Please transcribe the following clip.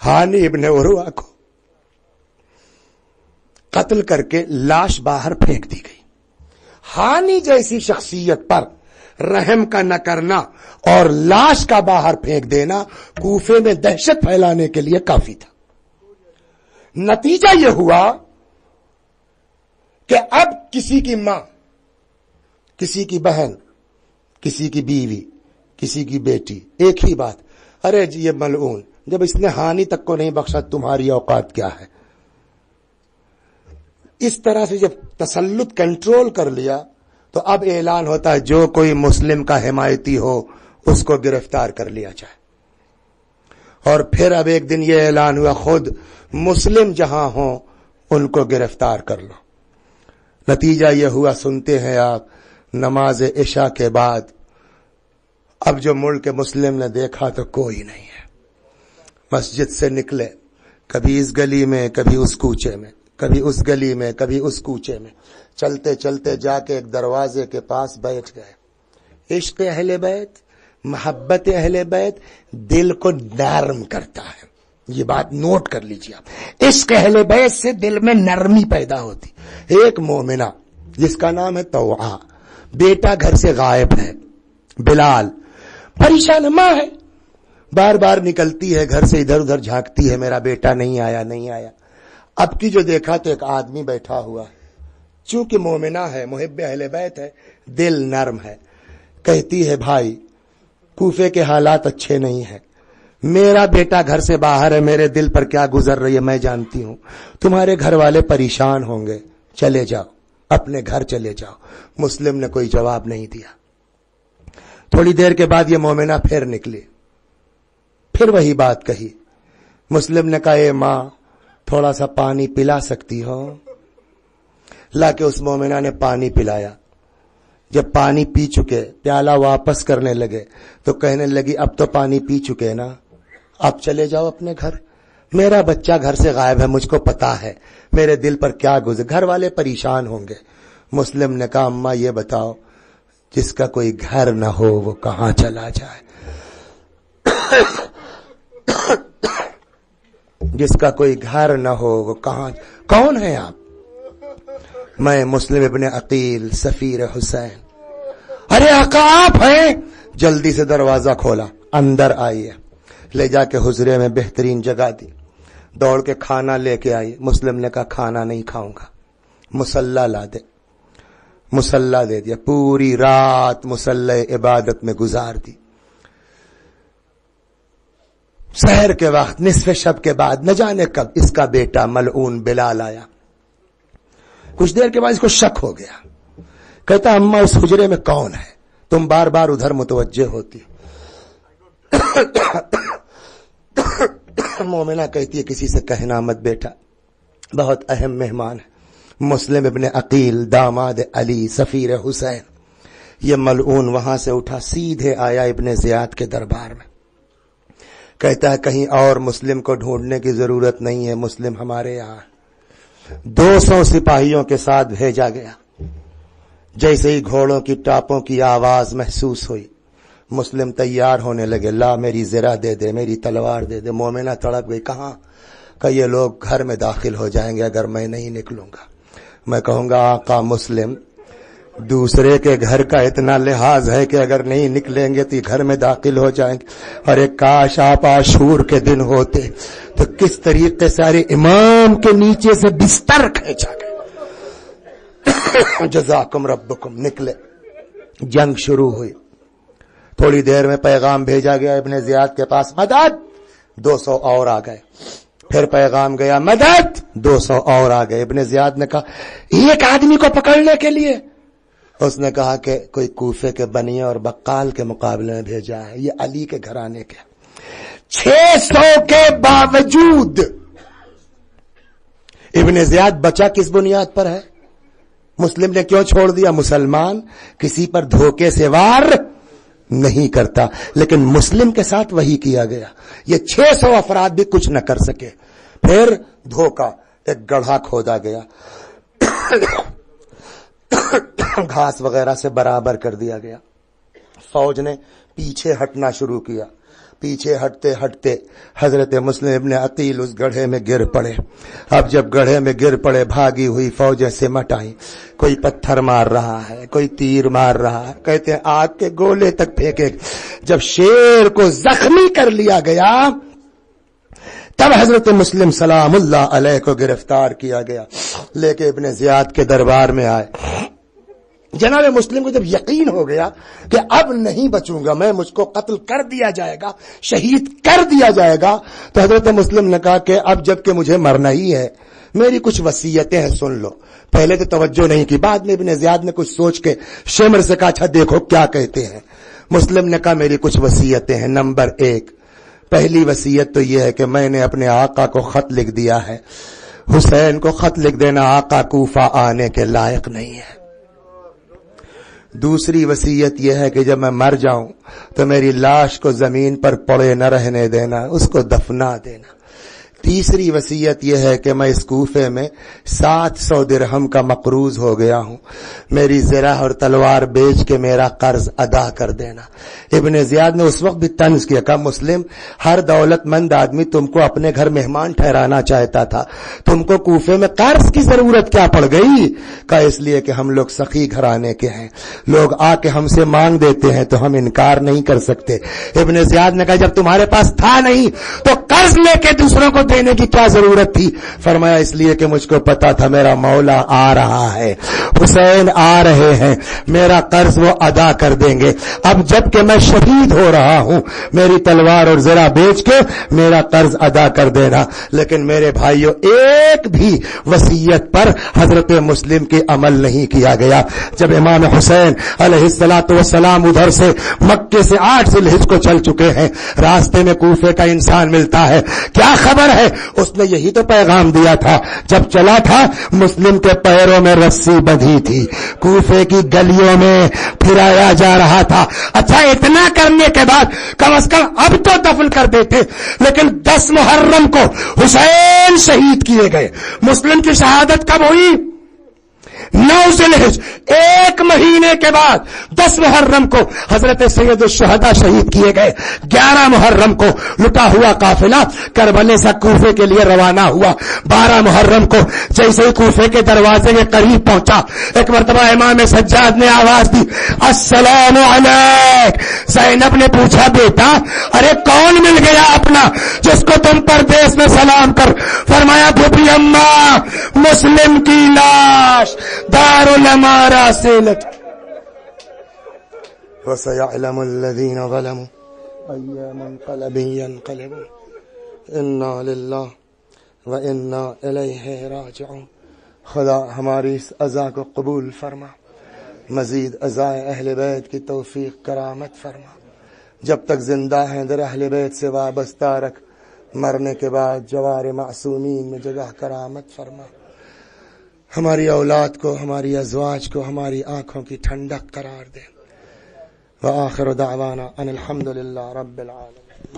हानी इब्ने उरवा को कत्ल करके लाश बाहर फेंक दी गई। हानी जैसी शख्सियत पर रहम का न करना और लाश का बाहर फेंक देना कूफे में दहशत फैलाने के लिए काफी था। नतीजा यह हुआ कि अब किसी की मां, किसी की बहन, किसी की बीवी, किसी की बेटी, एक ही बात, अरे जी ये मलऊन, जब इसने हानि तक को नहीं बख्शा तुम्हारी औकात क्या है। इस तरह से जब तसल्लुत कंट्रोल कर लिया तो अब ऐलान होता है जो कोई मुस्लिम का हिमायती हो उसको गिरफ्तार कर लिया जाए। और फिर अब एक दिन यह ऐलान हुआ खुद मुस्लिम जहां हो उनको गिरफ्तार कर लो। नतीजा यह हुआ, सुनते हैं आप, नमाज इशा के बाद अब जो मुल्क मुस्लिम ने देखा तो कोई नहीं है। मस्जिद से निकले, कभी इस गली में, कभी उस कूचे में, कभी उस गली में, कभी उस कूचे में, चलते चलते जाके एक दरवाजे के पास बैठ गए। इश्क अहले बैत, मोहब्बत अहले बैत दिल को नरम करता है। ये बात नोट कर लीजिए आप। इश्क अहले बैत से दिल में नरमी पैदा होती। एक मोमिना जिसका नाम है तौआ, बेटा घर से गायब है, बिलाल, परेशान मां है, बार बार निकलती है घर से, इधर उधर झांकती है, मेरा बेटा नहीं आया नहीं आया। अब की जो देखा तो एक आदमी बैठा हुआ है, चूंकि मोमिना है, मुहिब्बे अहले बैत है, दिल नरम है, कहती है भाई कूफे के हालात अच्छे नहीं है, मेरा बेटा घर से बाहर है, मेरे दिल पर क्या गुजर रही है मैं जानती हूं, तुम्हारे घर वाले परेशान होंगे, चले जाओ, अपने घर चले जाओ। मुस्लिम ने कोई जवाब नहीं दिया। थोड़ी देर के बाद ये मोमिना फिर निकली, फिर वही बात कही। मुस्लिम ने कहा ए मां थोड़ा सा पानी पिला सकती हो? लाके उस मोमिना ने पानी पिलाया। जब पानी पी चुके, प्याला वापस करने लगे तो कहने लगी अब तो पानी पी चुके ना, अब चले जाओ अपने घर, मेरा बच्चा घर से गायब है, मुझको पता है मेरे दिल पर क्या गुजर, घर वाले परेशान होंगे। मुस्लिम ने कहा अम्मा ये बताओ जिसका कोई घर न हो वो कहां चला जाए? जिसका कोई घर न हो वो कहां? कौन है आप? मैं मुस्लिम इब्ने अकील सफीर हुसैन। अरे आका आप हैं? जल्दी से दरवाजा खोला, अंदर आइए। ले जाके हुजरे में बेहतरीन जगह दी, दौड़ के खाना लेके आई। मुस्लिम ने कहा खाना नहीं खाऊंगा, मुसल्ला ला दे। मुसल्ला दे दिया, पूरी रात मुसल्ले इबादत में गुजार दी। सहर के वक्त निस्फ शब के बाद न जाने कब इसका बेटा मलऊन बिलाल आया। कुछ देर के बाद इसको शक हो गया, कहता अम्मा उस हुजरे में कौन है, तुम बार बार उधर मुतवज्जे होती। मोमिना कहती है किसी से कहना मत बेटा, बहुत अहम मेहमान है, मुस्लिम इब्ने अकील दामाद अली सफीर हुसैन। ये मलऊन वहां से उठा, सीधे आया इब्ने जियाद के दरबार में। कहता है कहीं और मुस्लिम को ढूंढने की जरूरत नहीं है, मुस्लिम हमारे यहाँ। 200 सिपाहियों के साथ भेजा गया। जैसे ही घोड़ों की टापों की आवाज महसूस हुई, मुस्लिम तैयार होने लगे। ला मेरी ज़रा दे दे, मेरी तलवार दे दे। मोमिना तड़प गई, कहां? कि ये लोग घर में दाखिल हो जाएंगे अगर मैं नहीं निकलूंगा। मैं कहूंगा आका मुस्लिम, दूसरे के घर का इतना लिहाज है कि अगर नहीं निकलेंगे तो घर में दाखिल हो जाएंगे। अरे काश आप आशूर के दिन होते तो किस तरीके सारे इमाम के नीचे से बिस्तर खींचा गया। जज़ाकुम रब्बुकुम। निकले, जंग शुरू हुई। थोड़ी देर में पैगाम भेजा गया इब्ने जियाद के पास, मदद। 200 और आ गए। फिर पैगाम गया, मदद। 200 और आ गए। इब्ने जियाद ने कहा एक आदमी को पकड़ने के लिए? उसने कहा कि कोई कूफे के बनिए और बक्काल के मुकाबले में भेजा है, ये अली के घराने के। 600 के बावजूद इब्ने जियाद बचा किस बुनियाद पर है? मुस्लिम ने क्यों छोड़ दिया? मुसलमान किसी पर धोखे से वार नहीं करता, लेकिन मुस्लिम के साथ वही किया गया। ये 600 अफराद भी कुछ न कर सके। फिर धोखा, एक गड्ढा खोदा गया, घास वगैरह से बराबर कर दिया गया। फौज ने पीछे हटना शुरू किया। پیچھے ہٹتے ہٹتے حضرت مسلم ابن عقیل اس گڑھے میں گر پڑے. اب جب گڑھے میں گر پڑے بھاگی ہوئی فوجیں سمٹ آئیں. کوئی پتھر مار رہا ہے, کوئی تیر مار رہا ہے, کہتے ہیں آگ کے گولے تک پھینکے. جب شیر کو زخمی کر لیا گیا تب حضرت مسلم سلام اللہ علیہ کو گرفتار کیا گیا, لے کے ابن زیاد کے دربار میں آئے. جناب مسلم کو جب یقین ہو گیا کہ اب نہیں بچوں گا میں, مجھ کو قتل کر دیا جائے گا, شہید کر دیا جائے گا, تو حضرت مسلم نے کہا کہ اب جب کہ مجھے مرنا ہی ہے میری کچھ وصیتیں ہیں سن لو. پہلے تو توجہ نہیں کی, بعد میں ابن زیاد نے کچھ سوچ کے شمر سے کہا اچھا دیکھو کیا کہتے ہیں. مسلم نے کہا میری کچھ وصیتیں ہیں. نمبر 1, پہلی وصیت تو یہ ہے کہ میں نے اپنے آقا کو خط لکھ دیا ہے, حسین کو خط لکھ دینا, آقا کوفہ آنے کے لائق نہیں ہے. دوسری وصیت یہ ہے کہ جب میں مر جاؤں تو میری لاش کو زمین پر پڑے نہ رہنے دینا, اس کو دفنا دینا. تیسری وصیت یہ ہے کہ میں اس کوفے میں 700 درہم کا مقروض ہو گیا ہوں, میری زرہ اور تلوار بیچ کے میرا قرض ادا کر دینا. ابن زیاد نے اس وقت بھی طنز کیا, کہا مسلم ہر دولت مند آدمی تم کو اپنے گھر مہمان ٹھہرانا چاہتا تھا, تم کو کوفے میں قرض کی ضرورت کیا پڑ گئی؟ کہا اس لیے کہ ہم لوگ سخی گھرانے کے ہیں, لوگ آ کے ہم سے مانگ دیتے ہیں تو ہم انکار نہیں کر سکتے. ابن زیاد نے کہا جب تمہارے پاس تھا نہیں تو قرض لے کے دوسروں کو دینے کی کیا ضرورت تھی؟ فرمایا اس لیے کہ مجھ کو پتا تھا میرا مولا آ رہا ہے, حسین آ رہے ہیں, میرا قرض وہ ادا کر دیں گے. اب جب کہ میں شہید ہو رہا ہوں میری تلوار اور زرہ بیچ کے میرا قرض ادا کر دینا. لیکن میرے بھائیوں ایک بھی وصیت پر حضرت مسلم کی عمل نہیں کیا گیا. جب امام حسین علیہ الصلوۃ والسلام ادھر سے مکے سے 8 ذی الحجہ کو چل چکے ہیں, راستے میں کوفے کا انسان ملتا ہے, کیا خبر ہے؟ اس نے یہی تو پیغام دیا تھا. جب چلا تھا مسلم کے پیروں میں رسی بندھی تھی, کوفے کی گلیوں میں پھرایا جا رہا تھا. اچھا اتنا کرنے کے بعد کم از کم اب تو دفن کر دیتے, لیکن 10 محرم کو حسین شہید کیے گئے. مسلم کی شہادت کب ہوئی؟ 9 ذی الحجہ, 1 مہینے کے بعد 10 محرم کو حضرت سید الشہداء شہید کیے گئے. 11 محرم کو لٹا ہوا قافلہ کربلا سے کوفے کے لیے روانہ ہوا. 12 محرم کو جیسے ہی کوفے کے دروازے کے قریب پہنچا, ایک مرتبہ امام سجاد نے آواز دی السلام علیک. زینب نے پوچھا بیٹا ارے کون مل گیا اپنا جس کو تم پردیس میں سلام کر؟ فرمایا پھوپھی اماں مسلم کی لاش دار الامارہ سے لٹ. وَسَيَعْلَمُ الَّذِينَ ظَلَمُوا أَيَّ مُنقَلَبٍ يَنقَلِبُونَ إِنَّا لِلَّهِ وَإِنَّا إِلَيْهِ رَاجِعُونَ. خدا ہماری اس عزا کو قبول فرما, مزید عزائے اہل بیت کی توفیق کرامت فرما. جب تک زندہ ہیں در اہل بیت سے وابستہ رکھ, مرنے کے بعد جوار معصومین میں جگہ کرامت فرما. ہماری اولاد کو, ہماری ازواج کو, ہماری آنکھوں کی ٹھنڈک قرار دے. وآخر دعوانا ان الحمد للہ رب العالمین.